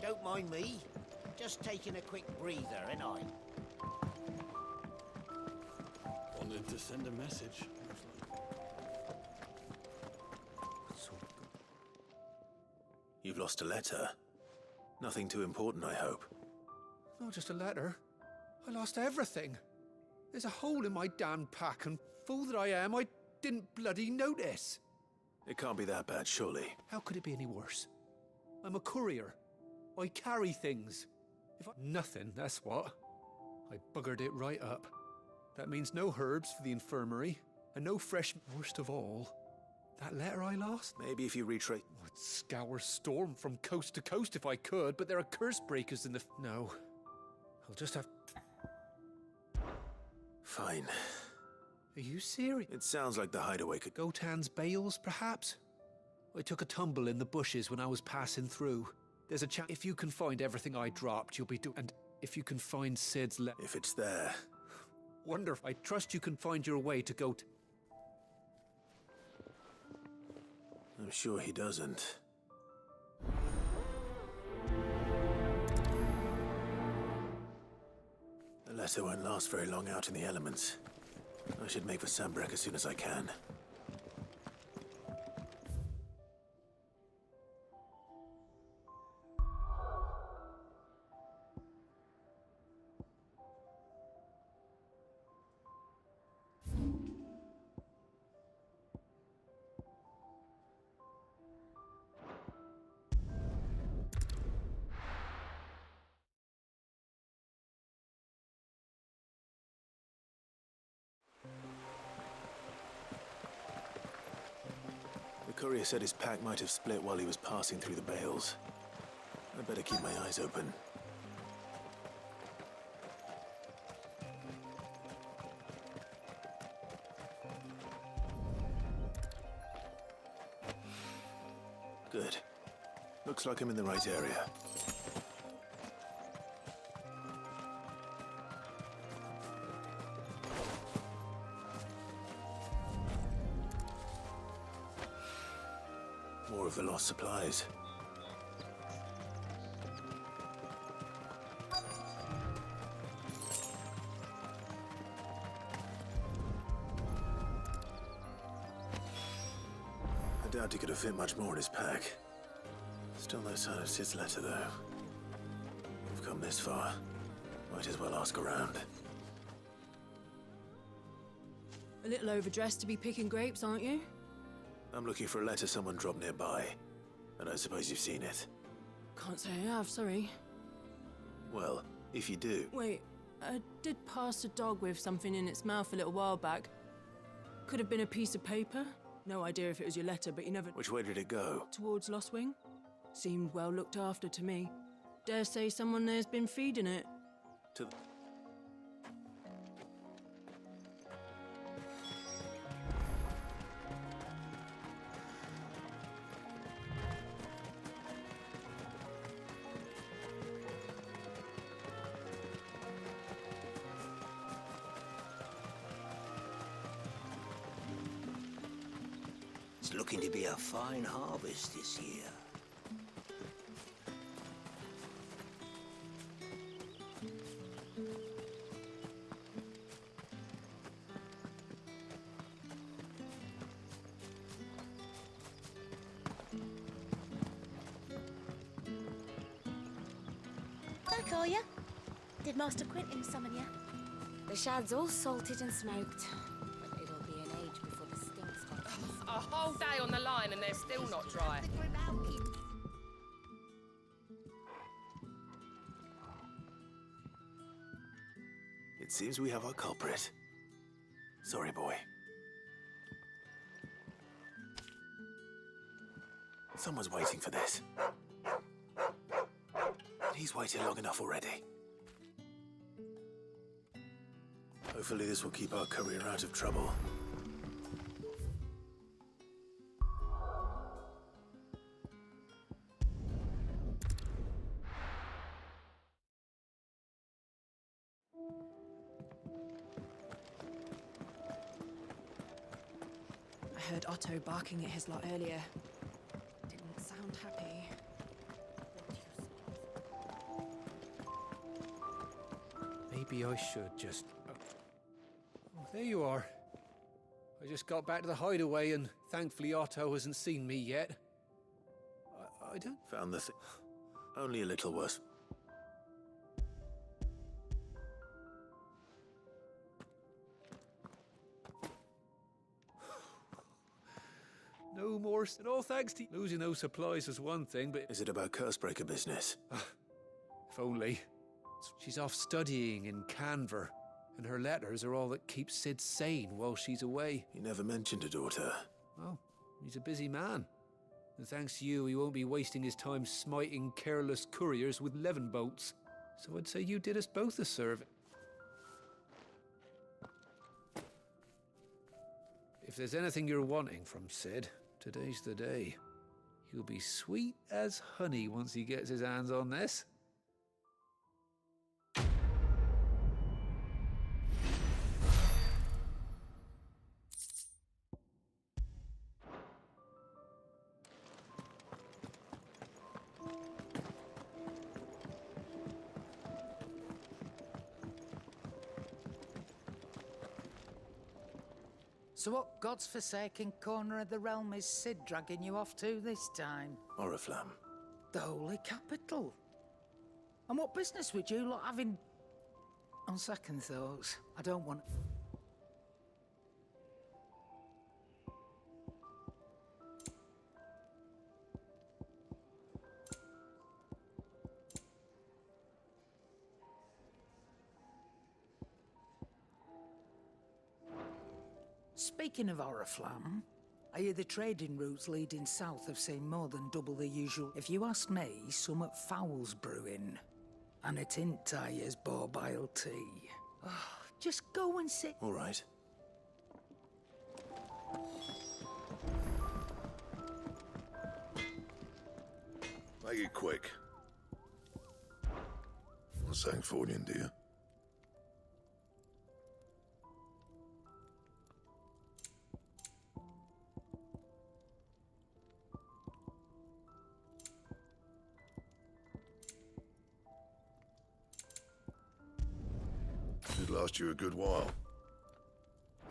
Don't mind me. Just taking a quick breather, ain't I? Wanted to send a message. You've lost a letter. Nothing too important, I hope. Not just a letter. I lost everything. There's a hole in my damn pack, and fool that I am, I didn't bloody notice. It can't be that bad, surely. How could it be any worse? I'm a courier. I carry things. Nothing, that's what. I buggered it right up. That means no herbs for the infirmary, and no fresh... Worst of all, that letter I lost? Maybe if you retrace... I'd scour Storm from coast to coast if I could, but there are curse breakers in the... No. I'll just have... Fine. Are you serious? It sounds like the hideaway could... Gotan's bales, perhaps? I took a tumble in the bushes when I was passing through. There's a chance... If you can find everything I dropped, you'll be And if you can find Sid's If it's there... Wonder if I trust you can find your way to I'm sure he doesn't. The letter won't last very long out in the elements. I should make for Sambrek as soon as I can. The courier said his pack might have split while he was passing through the bales. I'd better keep my eyes open. Good. Looks like I'm in the right area. More of the lost supplies. I doubt he could have fit much more in his pack. Still no sign of Sid's letter, though. We've come this far. Might as well ask around. A little overdressed to be picking grapes, aren't you? I'm looking for a letter someone dropped nearby. And I suppose you've seen it. Can't say I have, sorry. Well, if you do... Wait, I did pass a dog with something in its mouth a little while back. Could have been a piece of paper. No idea if it was your letter, but you never... Which way did it go? Towards Lost Wing. Seemed well looked after to me. Dare say someone there's been feeding it. To the... It's looking to be a fine harvest this year. I'll call ya. Did Master Quentin summon ya? The shad's all salted and smoked, but it'll be an age before the stink stops. A whole day on the line and they're still not dry. It seems we have our culprit. Sorry, boy. Someone's waiting for this. He's waited long enough already. Hopefully this will keep our career out of trouble. I heard Otto barking at his lot earlier. Didn't sound happy. maybe I should just... Oh, there you are. I just got back to the hideaway and thankfully Otto hasn't seen me yet. I don't... Found the only a little worse. No more... And all thanks to... Losing those supplies was one thing, but... Is it about Cursebreaker business? If only. She's off studying in Canver, and her letters are all that keep Sid sane while she's away. He never mentioned a daughter. Oh, he's a busy man. And thanks to you, he won't be wasting his time smiting careless couriers with levin bolts. So I'd say you did us both a service. If there's anything you're wanting from Sid, today's the day. He'll be sweet as honey once he gets his hands on this. So what God's forsaken corner of the realm is Sid dragging you off to this time? Oriflamme. The holy capital. And what business would you lot having... On second thoughts, I don't want... Speaking of Oriflamme, I hear the trading routes leading south have seen more than double the usual. If you ask me, some at foul's brewing. And a tint tires borbile tea. Oh, just go and sit. All right. Make it quick. Want something for you, do you? Should last you a good while.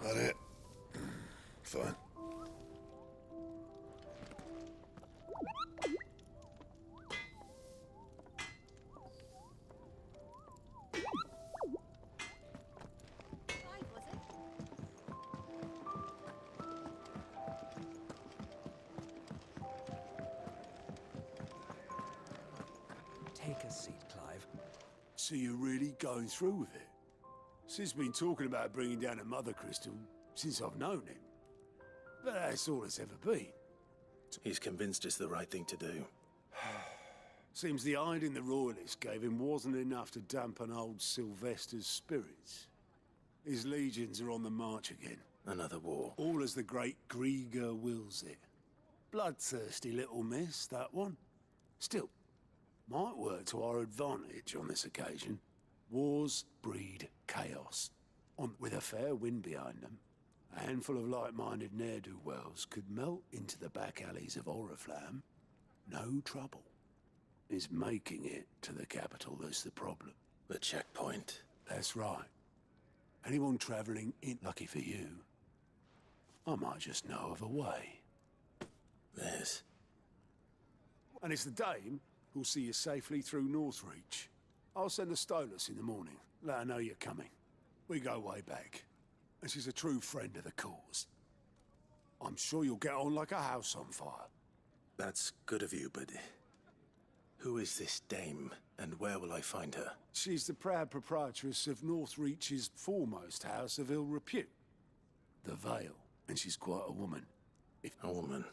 That it? Fine. Take a seat, Clive. So you're really going through with it? Sid's been talking about bringing down a mother crystal since I've known him. But that's all it's ever been. He's convinced it's the right thing to do. Seems the hiding the royalists gave him wasn't enough to dampen old Sylvester's spirits. His legions are on the march again. Another war. All as the great Grieger wills it. Bloodthirsty little miss, that one. Still, might work to our advantage on this occasion. Wars breed chaos. With a fair wind behind them, a handful of like-minded ne'er-do-wells could melt into the back alleys of Oriflamme. No trouble. Is making it to the capital that's the problem. The checkpoint. That's right. Anyone travelling in, lucky for you, I might just know of a way. There's. And it's the dame who'll see you safely through Northreach. I'll send the Stolas in the morning. Let her know you're coming. We go way back. And she's a true friend of the cause. I'm sure you'll get on like a house on fire. That's good of you, but... Who is this dame, and where will I find her? She's the proud proprietress of Northreach's foremost house of ill repute. The Vale. And she's quite a woman. A woman?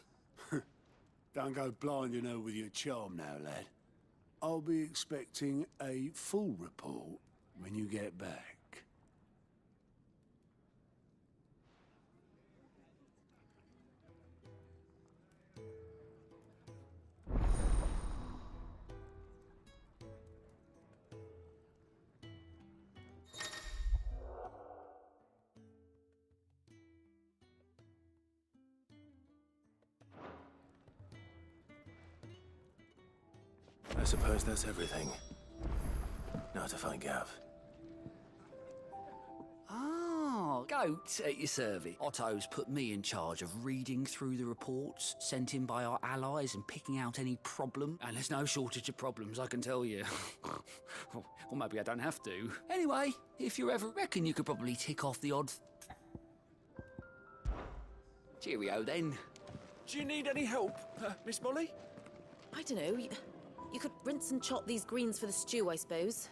Don't go blinding her with your charm now, lad. I'll be expecting a full report when you get back. I suppose that's everything. Now to find Gav. goat at your service. Otto's put me in charge of reading through the reports sent in by our allies and picking out any problem. And there's no shortage of problems, I can tell you. Or maybe I don't have to. Anyway, if you ever reckon you could probably tick off the odd... Cheerio, then. Do you need any help, Miss Molly? I don't know. You could rinse and chop these greens for the stew, I suppose.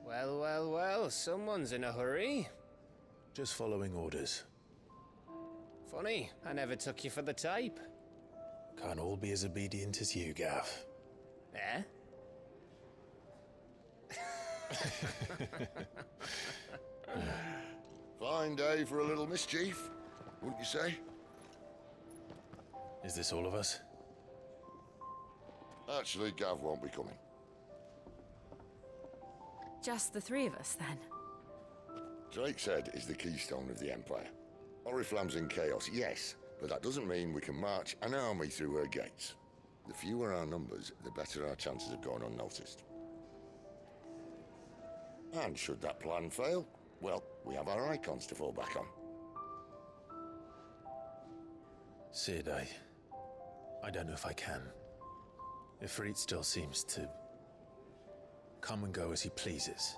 Well, well, well, someone's in a hurry. Just following orders. Funny, I never took you for the type. Can't all be as obedient as you, Gav. Eh? Fine day for a little mischief, wouldn't you say? Is this all of us? Actually, Gav won't be coming. Just the three of us, then. Drake's Head is the keystone of the Empire. Oriflamme's in chaos, yes, but that doesn't mean we can march an army through her gates. The fewer our numbers, the better our chances of going unnoticed. And should that plan fail, well, we have our icons to fall back on. Sid, I don't know if I can. Ifrit still seems to come and go as he pleases.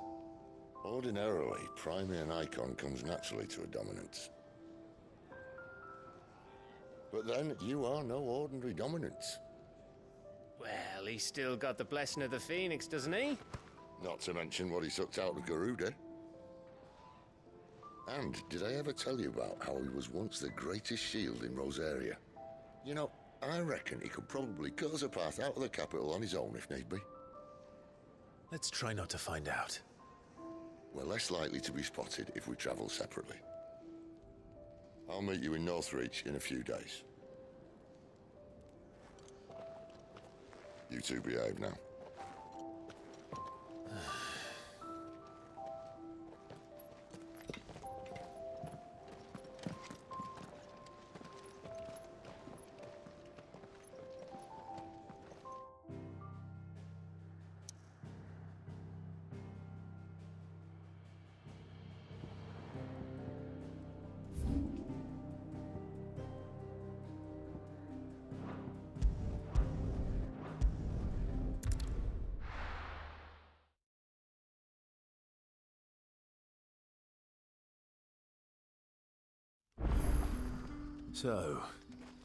Ordinarily, priming an icon comes naturally to a dominance. But then, you are no ordinary dominance. Well, he's still got the blessing of the Phoenix, doesn't he? Not to mention what he sucked out of Garuda. And did I ever tell you about how he was once the greatest shield in Rosaria? You know, I reckon he could probably cut us a path out of the capital on his own if need be. Let's try not to find out. We're less likely to be spotted if we travel separately. I'll meet you in Northreach in a few days. You two behave now. So,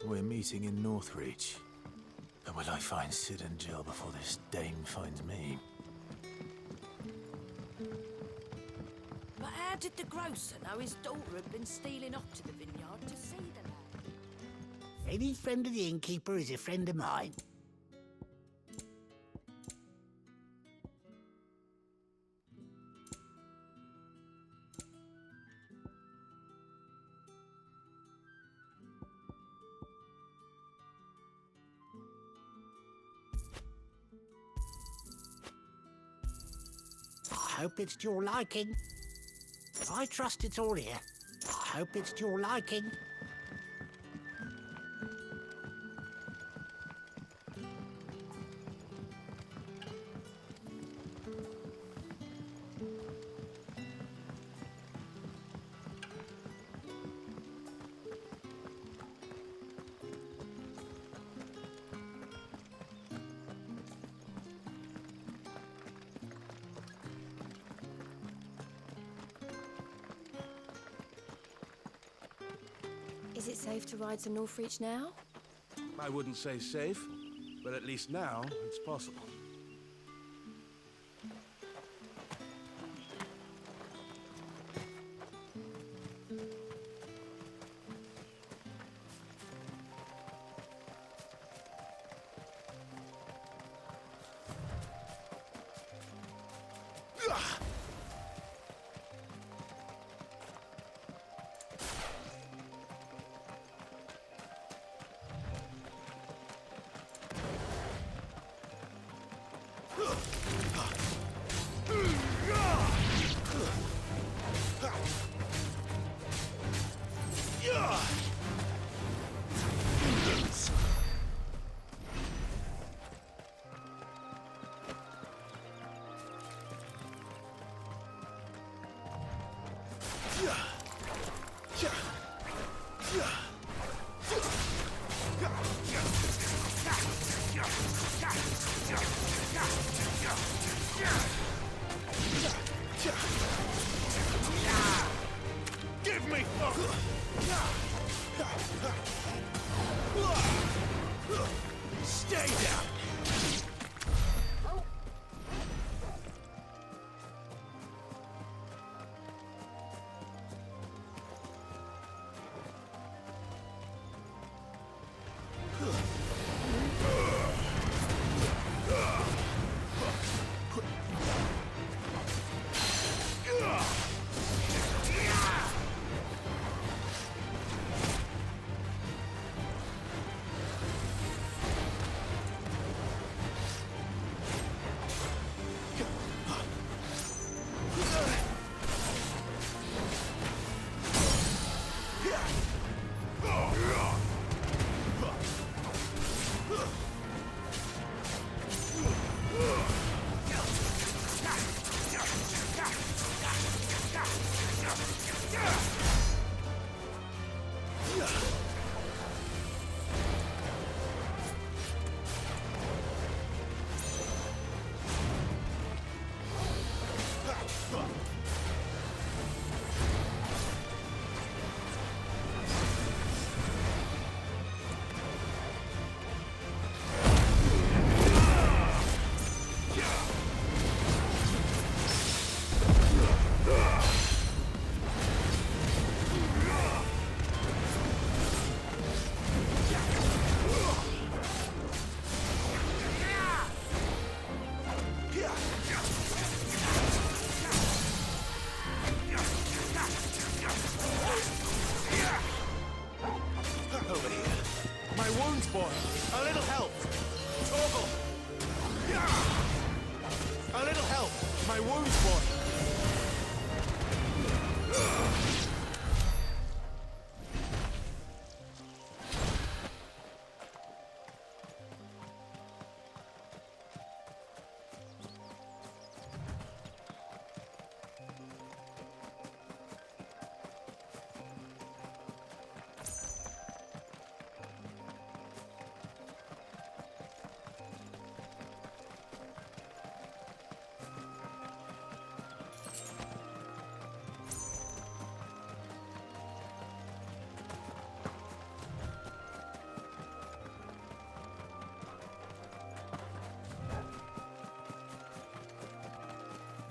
we're meeting in Northreach. And will I find Sid and Jill before this dame finds me? But how did the grocer know his daughter had been stealing off to the vineyard to see the lad? Any friend of the innkeeper is a friend of mine. I hope it's to your liking. I trust it's all here. I hope it's to your liking. Is it safe to ride to Northreach now? I wouldn't say safe, but at least now it's possible. Give me Stay down!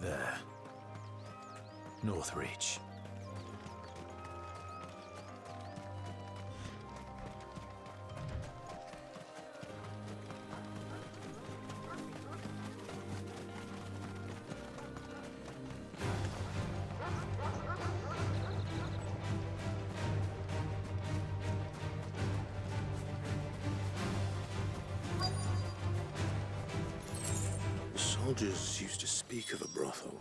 There. Northreach. Soldiers used to speak of a brothel,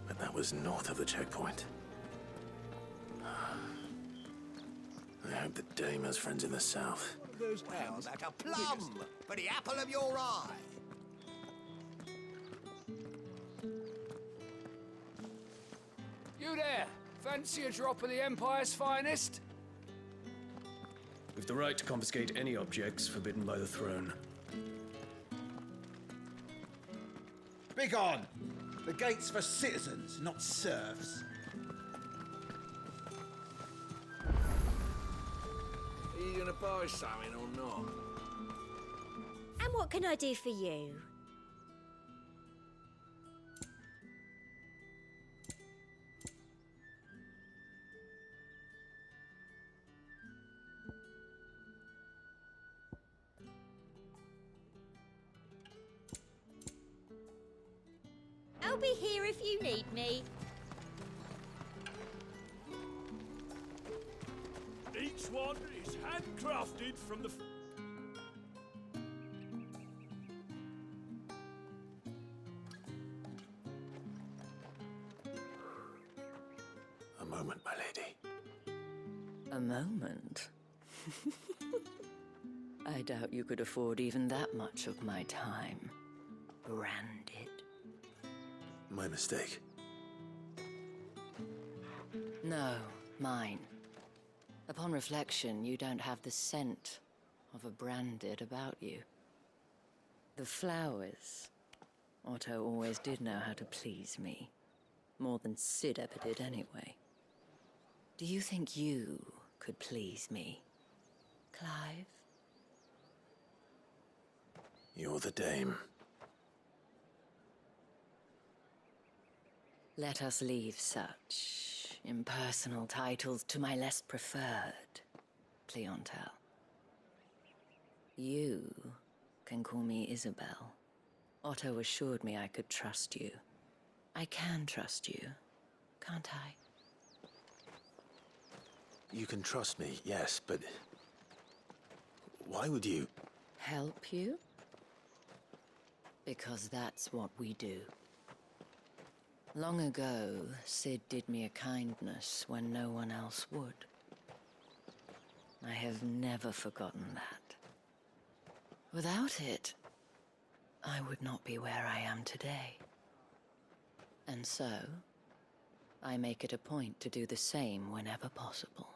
but that was north of the checkpoint. I hope the dame has friends in the south. Those hands like a plum for the apple of your eye. You there! Fancy a drop of the Empire's finest? We've the right to confiscate any objects forbidden by the throne. Begone! The gate's for citizens, not serfs. Are you gonna buy something or not? And what can I do for you? I'll be here if you need me. Each one is handcrafted from the... A moment, my lady. A moment? I doubt you could afford even that much of my time. Branded. My mistake. No, mine. Upon reflection, you don't have the scent of a branded about you. The flowers. Otto always did know how to please me. More than Sid ever did anyway. Do you think you could please me, Clive? You're the dame. Let us leave such impersonal titles to my less preferred clientele. You can call me Isabel. Otto assured me I could trust you. I can trust you, can't I? You can trust me, yes, but... why would you? Help you? Because that's what we do. Long ago, Sid did me a kindness when no one else would. I have never forgotten that. Without it, I would not be where I am today. And so, I make it a point to do the same whenever possible.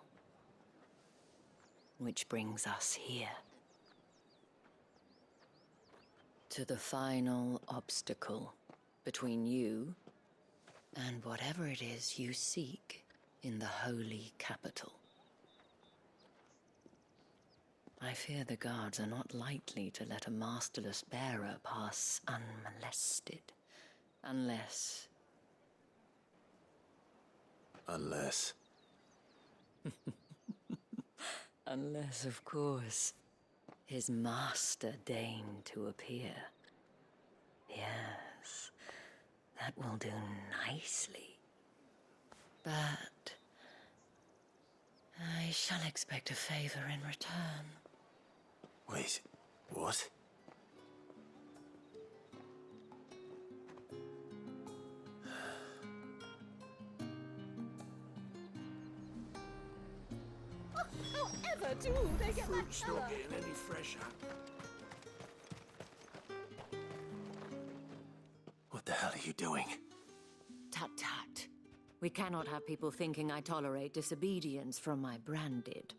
Which brings us here. To the final obstacle between you and whatever it is you seek in the holy capital. I fear the guards are not likely to let a masterless bearer pass unmolested. Unless... Unless... Unless, of course, his master deigned to appear. Yes, that will do nicely. But... I shall expect a favor in return. Wait, what? However do they get that Fruit's colour? not getting any fresher. What the hell are you doing? Tut-tut. We cannot have people thinking I tolerate disobedience from my branded.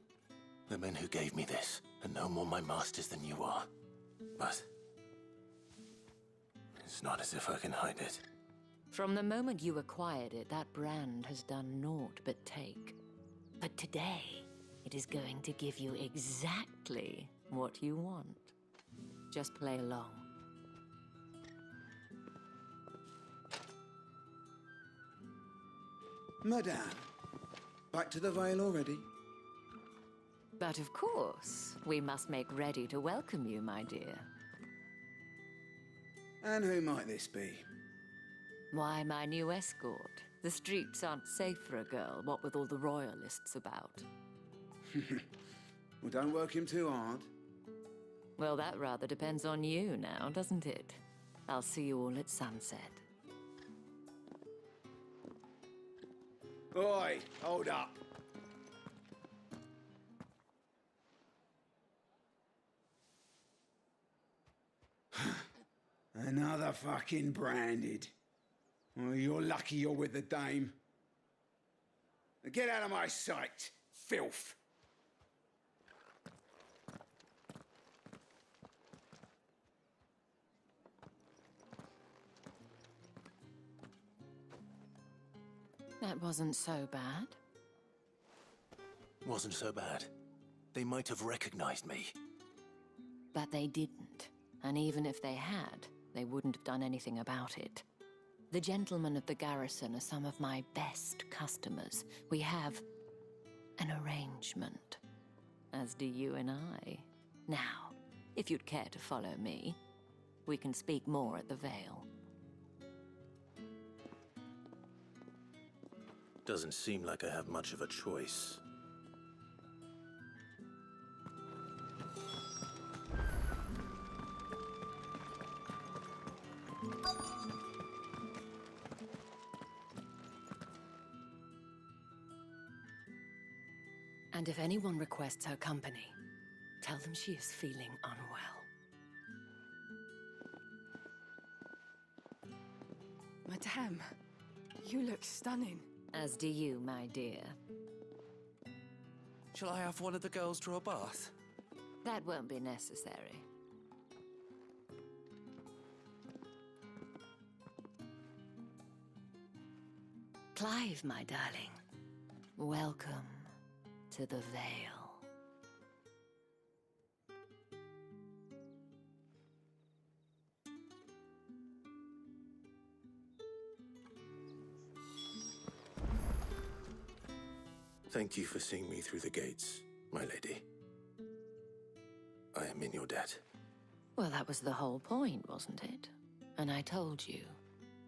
The men who gave me this are no more my masters than you are. But... it's not as if I can hide it. From the moment you acquired it, that brand has done naught but take. But today, it is going to give you exactly what you want. Just play along. Madame, back to the Vale already? But of course, we must make ready to welcome you, my dear. And who might this be? Why, my new escort. The streets aren't safe for a girl, what with all the royalists about. Well, don't work him too hard. Well, that rather depends on you now, doesn't it? I'll see you all at sunset. Oi, hold up. Another fucking branded. Oh, you're lucky you're with the dame. Now get out of my sight, filth. That wasn't so bad. Wasn't so bad. They might have recognized me. But they didn't. And even if they had, they wouldn't have done anything about it. The gentlemen of the garrison are some of my best customers. We have an arrangement, as do you and I. Now, if you'd care to follow me, we can speak more at the Vale. Doesn't seem like I have much of a choice. And if anyone requests her company, tell them she is feeling unwell. Madame, you look stunning. As do you, my dear. Shall I have one of the girls draw a bath? That won't be necessary. Clive, my darling. Welcome to the Vale. Thank you for seeing me through the gates, my lady. I am in your debt. Well, that was the whole point, wasn't it? And I told you,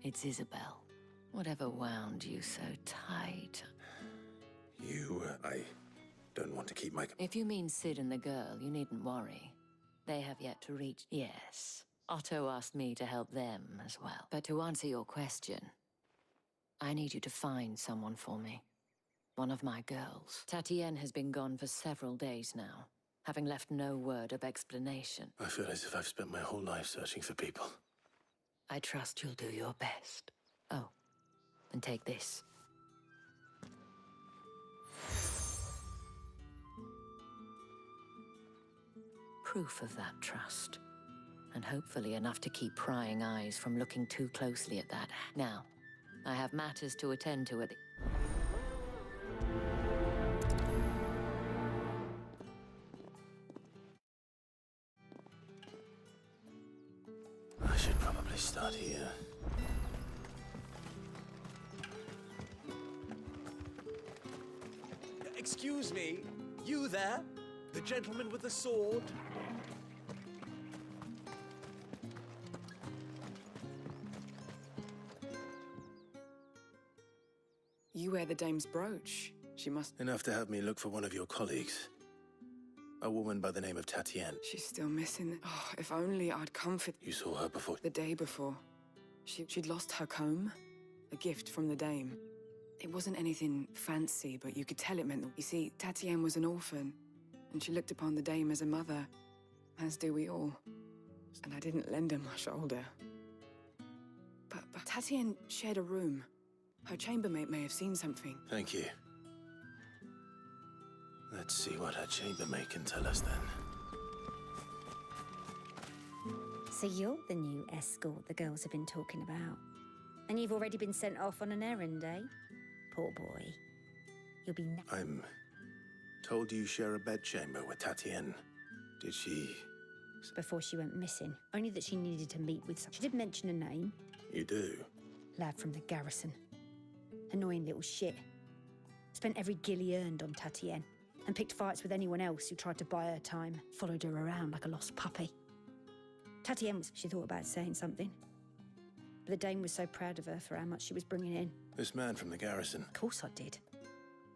it's Isabel. Whatever wound you so tight. I don't want to keep my... If you mean Sid and the girl, you needn't worry. They have yet to reach... Yes. Otto asked me to help them as well. But to answer your question, I need you to find someone for me. One of my girls. Tatienne has been gone for several days now, having left no word of explanation. I feel as if I've spent my whole life searching for people. I trust you'll do your best. Oh, and take this. Proof of that trust. And hopefully enough to keep prying eyes from looking too closely at that. Now, I have matters to attend to at the... I should probably start here. Excuse me, you there? The gentleman with the sword? You wear the dame's brooch. She must... Enough to have me look for one of your colleagues. A woman by the name of Tatienne. She's still missing. Oh, if only I'd come for... You saw her before? The day before. She'd lost her comb. A gift from the dame. It wasn't anything fancy, but you could tell it meant... You see, Tatienne was an orphan, and she looked upon the dame as a mother, as do we all. And I didn't lend her my shoulder. But Tatienne shared a room. Her chambermaid may have seen something. Thank you. Let's see what her chambermaid can tell us then. So you're the new escort the girls have been talking about. And you've already been sent off on an errand, eh? Poor boy. You'll be... I'm told you share a bedchamber with Tatienne. Did she... Before she went missing. Only that she needed to meet with... She did mention a name. You do? Lad from the garrison. Annoying little shit. Spent every guil he earned on Tatienne. And picked fights with anyone else who tried to buy her time. Followed her around like a lost puppy. Tatienne she thought about saying something. But the dame was so proud of her for how much she was bringing in. This man from the garrison? Of course I did.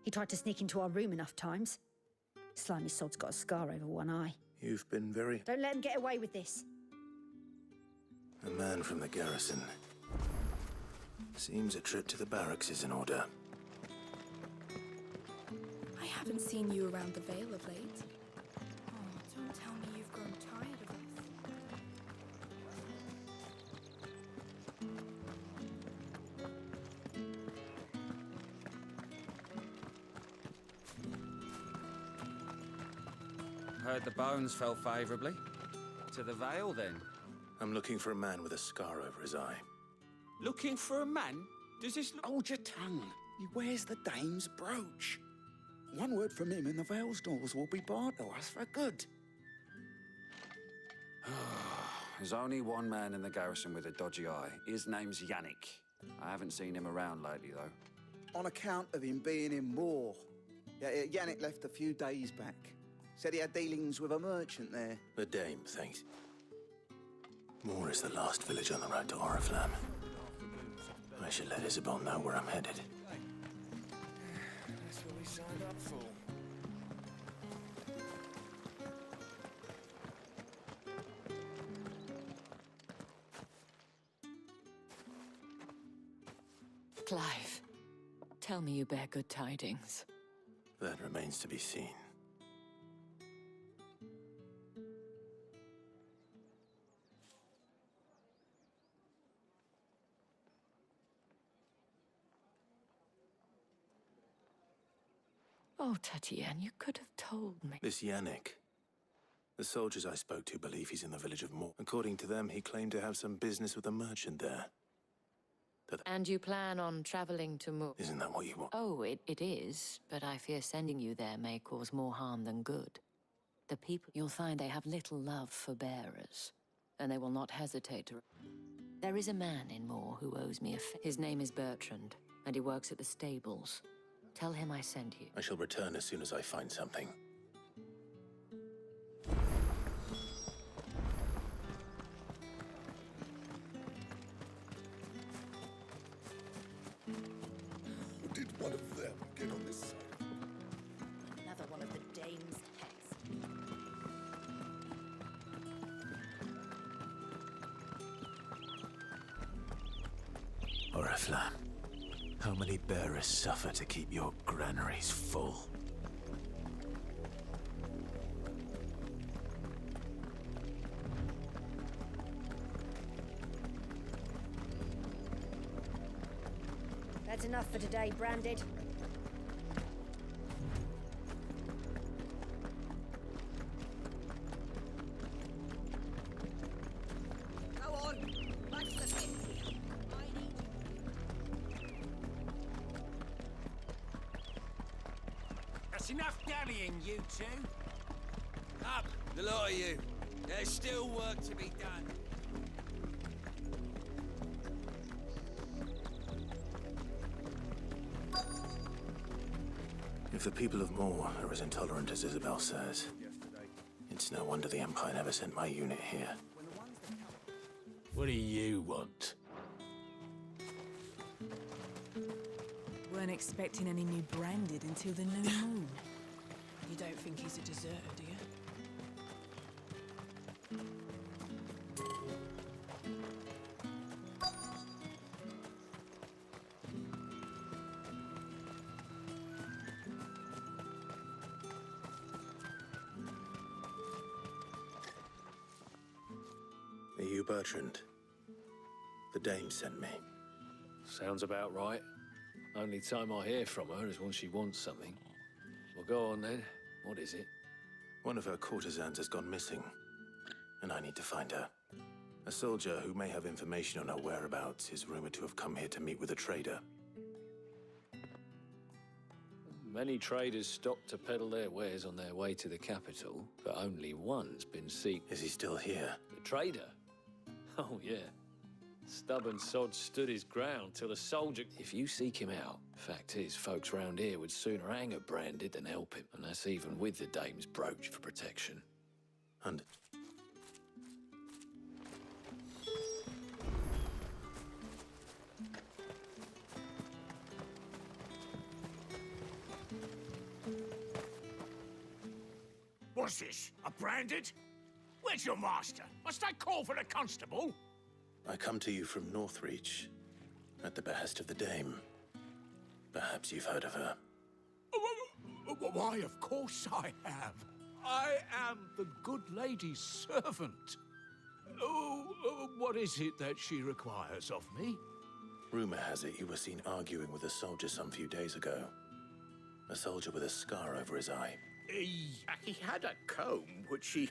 He tried to sneak into our room enough times. Slimy sod's got a scar over one eye. You've been very... Don't let him get away with this. A man from the garrison. Seems a trip to the barracks is in order. I haven't seen you around the Vale of late. Oh, don't tell me you've grown tired of us. Heard the bones fell favourably. To the Vale, then? I'm looking for a man with a scar over his eye. Looking for a man? Does this look... Hold your tongue. He wears the dame's brooch. One word from him and the Vale's doors will be barred to us for good. There's only one man in the garrison with a dodgy eye. His name's Yannick. I haven't seen him around lately, though. On account of him being in war. Yeah, Yannick left a few days back. Said he had dealings with a merchant there. The dame, thanks. Moor is the last village on the road to Oriflamme. I should let Isabel know where I'm headed. That's what we signed up for. Clive, tell me you bear good tidings. That remains to be seen. Oh, Tatienne, you could have told me. This Yannick. The soldiers I spoke to believe he's in the village of Moor. According to them, he claimed to have some business with a merchant there. And you plan on traveling to Moor? Isn't that what you want? Oh, it is, but I fear sending you there may cause more harm than good. The people, you'll find they have little love for bearers, and they will not hesitate to... There is a man in Moor who owes me his name is Bertrand, and he works at the stables. Tell him I sent you. I shall return as soon as I find something. Did one of them get on this side? Another one of the dame's pets. Oriflamme, how many bearers suffer to keep your granaries full? That's enough for today, Branded. Go on, back to the pit. I need you. That's enough dallying, you two. Up, the lot of you. There's still work to be done. If the people of Moor are as intolerant as Isabel says, it's no wonder the Empire never sent my unit here. What do you want? Weren't expecting any new Branded until the new moon. You don't think he's a deserter, do you? Are you Bertrand? The dame sent me. Sounds about right. Only time I hear from her is when she wants something. Well, go on then. What is it? One of her courtesans has gone missing, and I need to find her. A soldier who may have information on her whereabouts is rumored to have come here to meet with a trader. Many traders stop to peddle their wares on their way to the capital, but only one's been seen. Is he still here? The trader? Oh, yeah. Stubborn sod stood his ground till a soldier... If you seek him out, fact is, folks round here would sooner hang a Branded than help him, and that's even with the dame's brooch for protection. And... What's this? A Branded? Where's your master? Must I call for a constable? I come to you from Northreach, at the behest of the dame. Perhaps you've heard of her. Why, of course I have. I am the good lady's servant. What is it that she requires of me? Rumor has it you were seen arguing with a soldier some few days ago. A soldier with a scar over his eye. He had a comb which he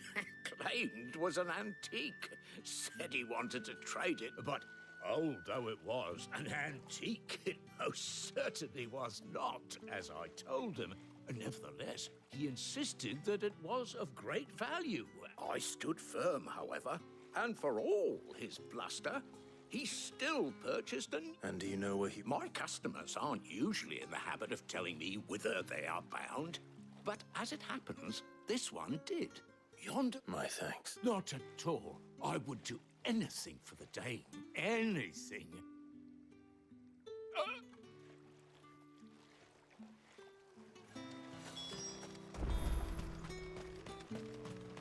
claimed was an antique. Said he wanted to trade it, but old though it was, an antique it most certainly was not, as I told him. Nevertheless, he insisted that it was of great value. I stood firm, however, and for all his bluster, he still purchased an... And do you know where he... My customers aren't usually in the habit of telling me whither they are bound. But as it happens, this one did. Yonder... My thanks. Not at all. I would do anything for the dame. Anything.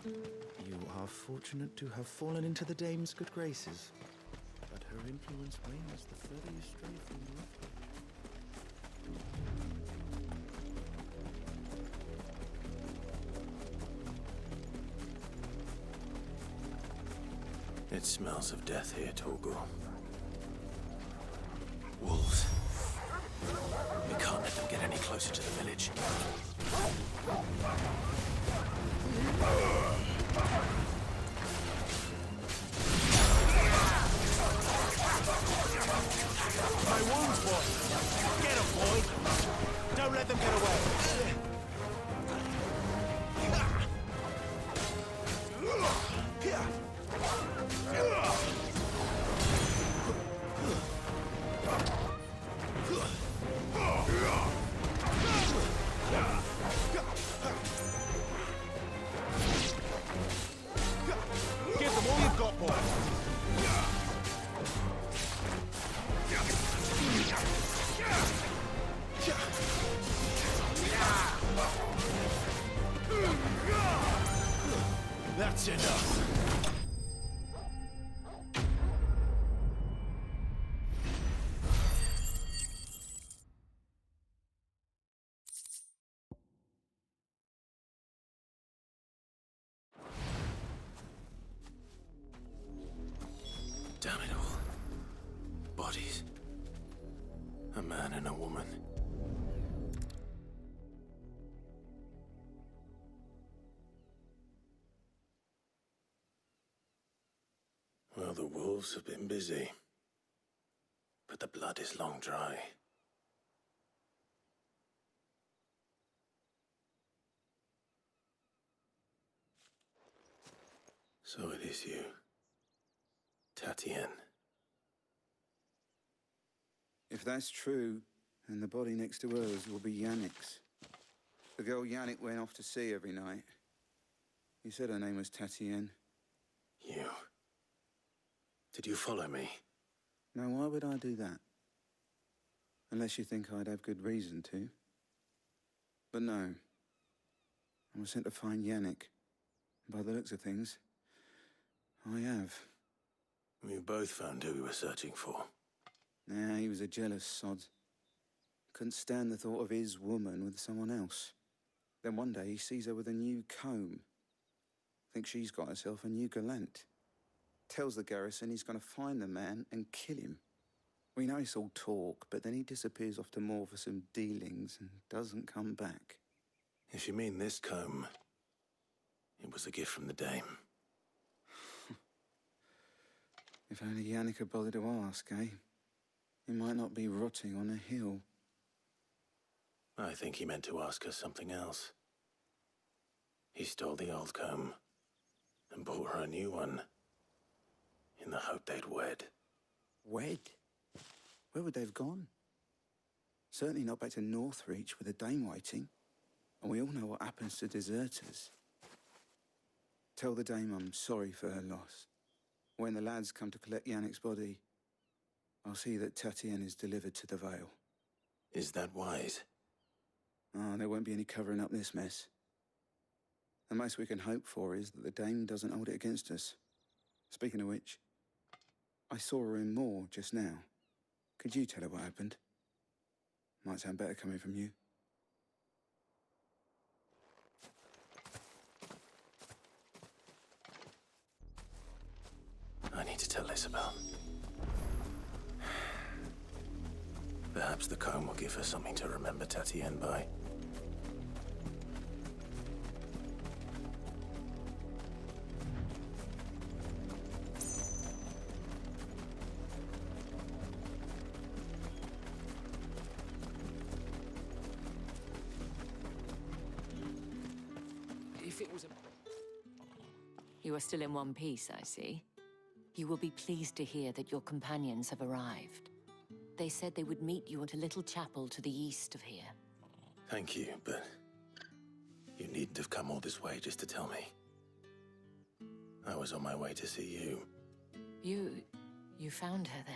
You are fortunate to have fallen into the dame's good graces. But her influence wanes the further you stray from the left. It smells of death here, Torgal. Wolves. We can't let them get any closer to the village. bodies. A man and a woman. Well, the wolves have been busy. But the blood is long dry. So it is you, Tatienne. If that's true, then the body next to hers will be Yannick's. The girl Yannick went off to sea every night. You said her name was Tatienne. You? Did you follow me? Now, why would I do that? Unless you think I'd have good reason to. But no. I was sent to find Yannick. By the looks of things, I have. We both found who we were searching for. Nah, he was a jealous sod. Couldn't stand the thought of his woman with someone else. Then one day he sees her with a new comb. Thinks she's got herself a new gallant. Tells the garrison he's going to find the man and kill him. We know it's all talk, but then he disappears off to Moor for some dealings and doesn't come back. If you mean this comb, it was a gift from the dame. If only Yannick had bothered to ask, eh? He might not be rotting on a hill. I think he meant to ask her something else. He stole the old comb and bought her a new one in the hope they'd wed. Wed? Where would they have gone? Certainly not back to Northreach with a dame waiting. And we all know what happens to deserters. Tell the dame I'm sorry for her loss. When the lads come to collect Yannick's body, I'll see that Tatienne is delivered to the Vale. Is that wise? Oh, there won't be any covering up this mess. The most we can hope for is that the dame doesn't hold it against us. Speaking of which, I saw her in Moor just now. Could you tell her what happened? Might sound better coming from you. I need to tell Isabel. Perhaps the comb will give her something to remember Tatienne by. If it was You are still in one piece, I see. You will be pleased to hear that your companions have arrived. They said they would meet you at a little chapel to the east of here. Thank you, but you needn't have come all this way just to tell me. I was on my way to see you. You found her then?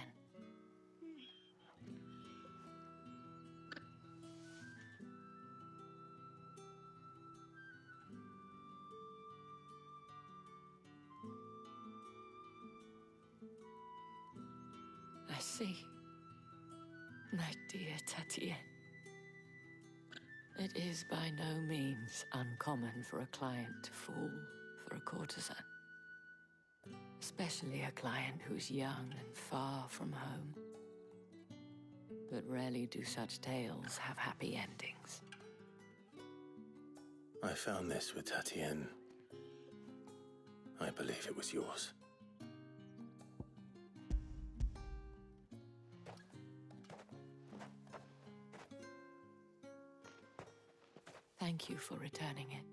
I see. My dear Tatienne. It is by no means uncommon for a client to fall for a courtesan. Especially a client who's young and far from home. But rarely do such tales have happy endings. I found this with Tatienne. I believe it was yours. Thank you for returning it.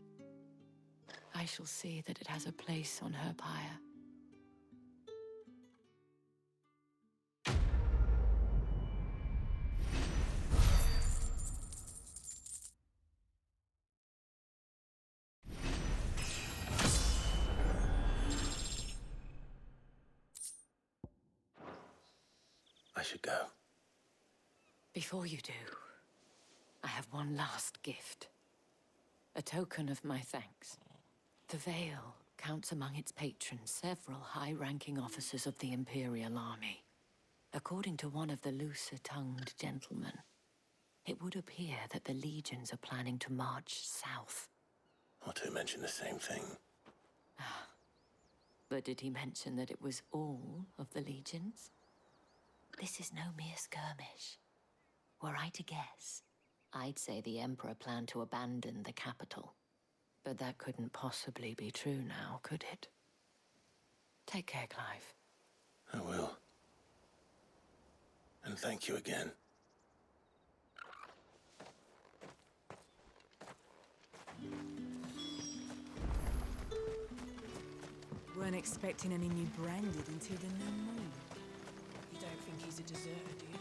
I shall see that it has a place on her pyre. I should go. Before you do, I have one last gift. A token of my thanks. The Vale counts among its patrons several high-ranking officers of the Imperial Army. According to one of the looser-tongued gentlemen, it would appear that the legions are planning to march south. Or to mention the same thing. But did he mention that it was all of the legions? This is no mere skirmish. Were I to guess, I'd say the Emperor planned to abandon the capital. But that couldn't possibly be true now, could it? Take care, Clive. I will. And thank you again. Weren't expecting any new branded until the new moon. You don't think he's a deserter, do you?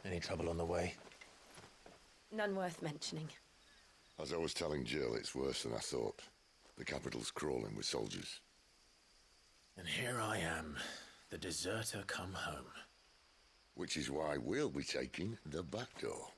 Any trouble on the way? None worth mentioning. As I was telling Jill, it's worse than I thought. The capital's crawling with soldiers. And here I am, the deserter come home. Which is why we'll be taking the back door.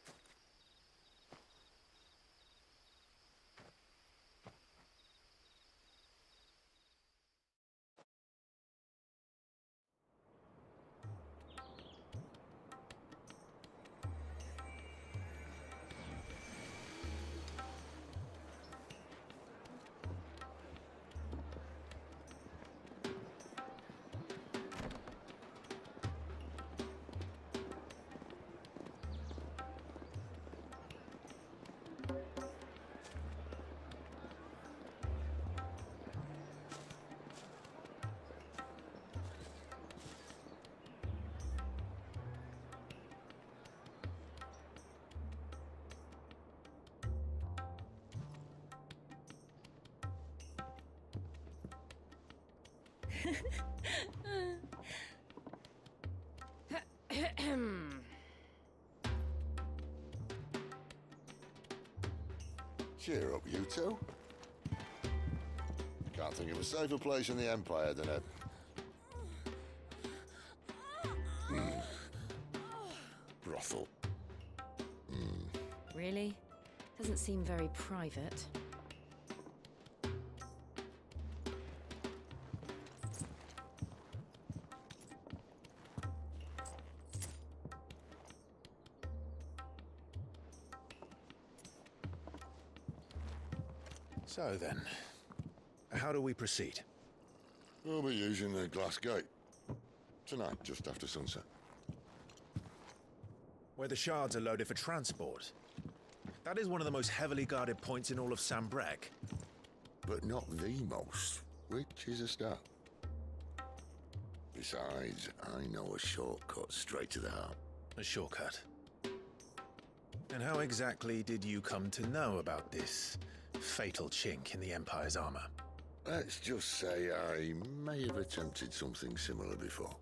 Cheer up, you two. Can't think of a safer place in the Empire than a... brothel. Really? Doesn't seem very private. So then, how do we proceed? We'll be using the glass gate. Tonight, just after sunset. Where the shards are loaded for transport. That is one of the most heavily guarded points in all of Sambrek. But not the most, which is a start. Besides, I know a shortcut straight to the heart. A shortcut? And how exactly did you come to know about this fatal chink in the Empire's armor? Let's just say I may have attempted something similar before.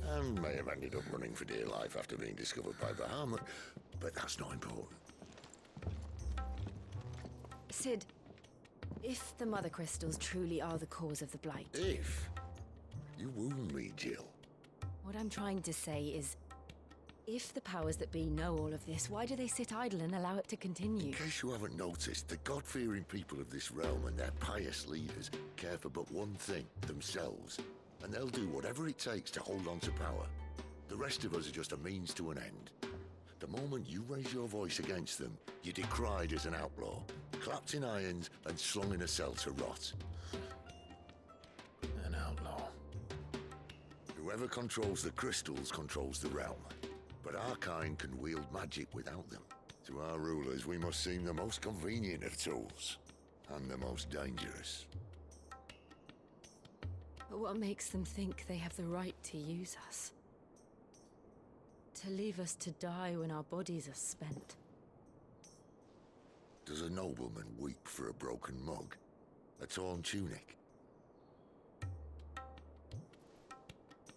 And may have ended up running for dear life after being discovered by Bahamut, but that's not important. Sid, If the Mother Crystals truly are the cause of the Blight... If? You wound me, Jill. What I'm trying to say is, if the powers that be know all of this, why do they sit idle and allow it to continue? In case you haven't noticed, the God-fearing people of this realm and their pious leaders care for but one thing, themselves. And they'll do whatever it takes to hold on to power. The rest of us are just a means to an end. The moment you raise your voice against them, you're decried as an outlaw, clapped in irons and slung in a cell to rot. An outlaw. Whoever controls the crystals controls the realm. But our kind can wield magic without them. To our rulers, we must seem the most convenient of tools. And the most dangerous. But what makes them think they have the right to use us? To leave us to die when our bodies are spent? Does a nobleman weep for a broken mug? A torn tunic?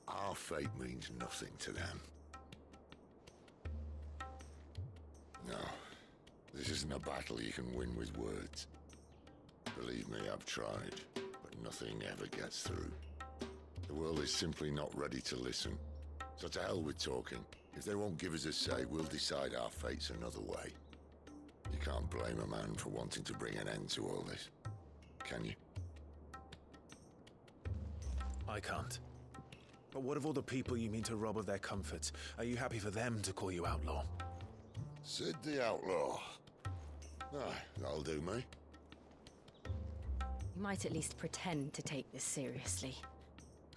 Our fate means nothing to them. No, this isn't a battle you can win with words. Believe me, I've tried, but nothing ever gets through. The world is simply not ready to listen. So to hell with talking. If they won't give us a say, we'll decide our fates another way. You can't blame a man for wanting to bring an end to all this, can you? I can't. But what of all the people you mean to rob of their comforts? Are you happy for them to call you outlaw? Sid the Outlaw. Ah, that'll do me. You might at least pretend to take this seriously.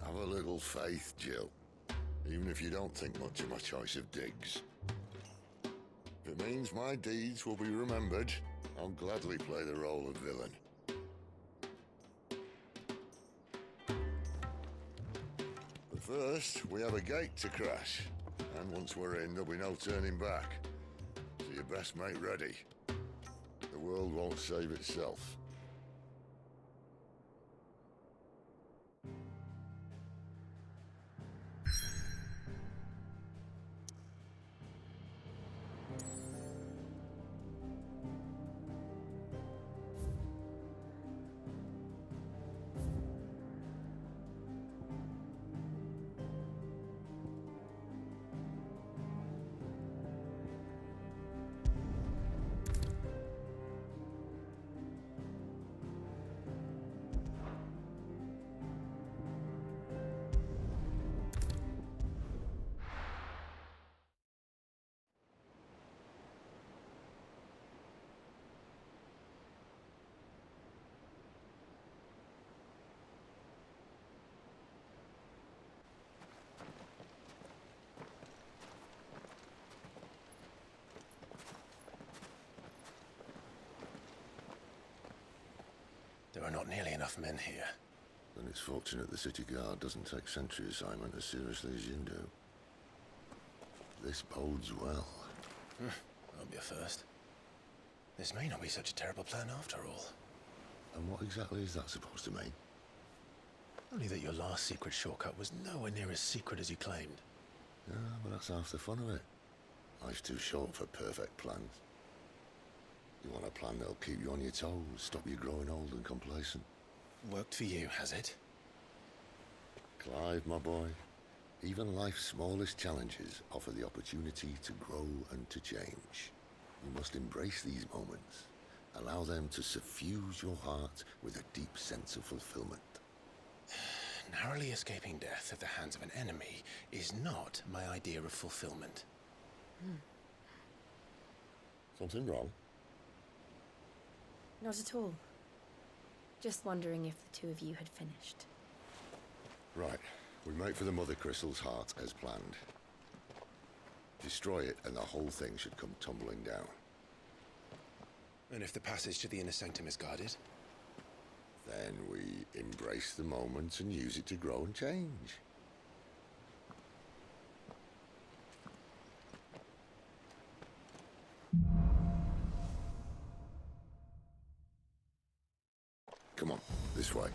Have a little faith, Jill. Even if you don't think much of my choice of digs. If it means my deeds will be remembered, I'll gladly play the role of villain. But first, we have a gate to crash. And once we're in, there'll be no turning back. So you best make ready. The world won't save itself. There are not nearly enough men here. Then it's fortunate the city guard doesn't take sentry assignment as seriously as you do. This bodes well. That'll be a first. This may not be such a terrible plan after all. And what exactly is that supposed to mean? Only that your last secret shortcut was nowhere near as secret as you claimed. Yeah, but that's half the fun of it. Life's too short for perfect plans. You want a plan that'll keep you on your toes, stop you growing old and complacent. Worked for you, has it? Clive, my boy, even life's smallest challenges offer the opportunity to grow and to change. You must embrace these moments. Allow them to suffuse your heart with a deep sense of fulfillment. Narrowly escaping death at the hands of an enemy is not my idea of fulfillment. Something wrong? Not at all. Just wondering if the two of you had finished. Right. We make for the Mother Crystal's heart as planned. Destroy it and the whole thing should come tumbling down. And if the passage to the inner sanctum is guarded? Then we embrace the moment and use it to grow and change. Come on, this way.